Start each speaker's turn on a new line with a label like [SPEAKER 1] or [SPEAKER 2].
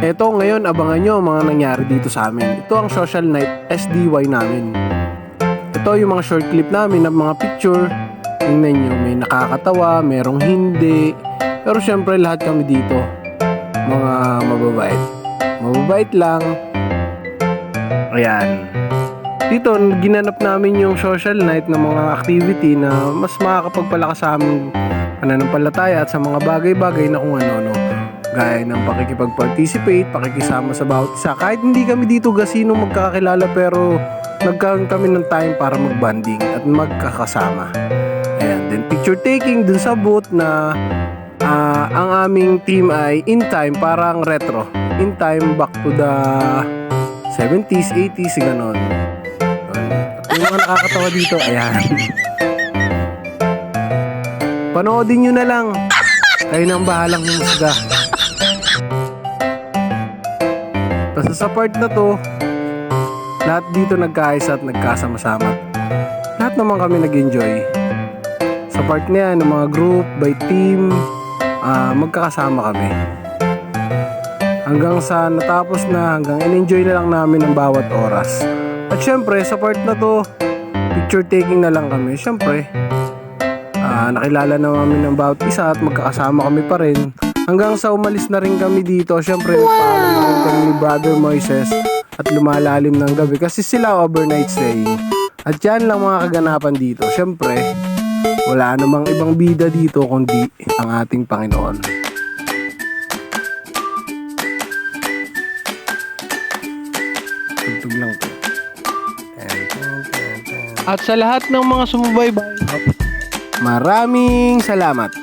[SPEAKER 1] Eto ngayon, abangan nyo ang mga nangyari dito sa amin. Ito ang social night SDY namin. Ito yung mga short clip namin ng mga picture. Tingnan nyo, may nakakatawa, merong hindi. Pero syempre lahat kami dito, mga mababait. Mababait lang. Ayan. Dito, ginanap namin yung social night ng mga activity na mas makakapagpalakas sa aming pananampalataya at sa mga bagay-bagay na kung ano-ano. Gaya ng pakikipag-participate, pakikisama sa bawat isa. Kahit hindi kami dito gasino magkakilala, pero nagkaroon kami ng time para magbanding at magkakasama. Ayan, then picture taking dun sa booth na ang aming team ay In Time, parang retro. In Time, back to the 70s, 80s, ganon. At yung mga nakakatawa dito, ayan. Panoodin nyo na lang. Kayo nang bahalang humusga. Basta sa part na to, lahat dito nagkaisa at nagkasama-sama. Lahat naman kami nag-enjoy. Sa part na yan, ng mga group, by team, magkakasama kami. Hanggang sa natapos na, hanggang in-enjoy na lang namin ang bawat oras. At syempre, sa part na to, picture taking na lang kami. Syempre, nakilala na namin ng bawat isa at magkakasama kami pa rin. Hanggang sa umalis na rin kami dito. Syempre, nagpaalam na rin kami ni Brother Moises at lumalalim ng gabi kasi sila overnight staying. At yan lang mga kaganapan dito. Syempre, wala namang ibang bida dito kundi ang ating Panginoon. Tugtog lang to. At sa lahat ng mga sumubaybay, maraming salamat.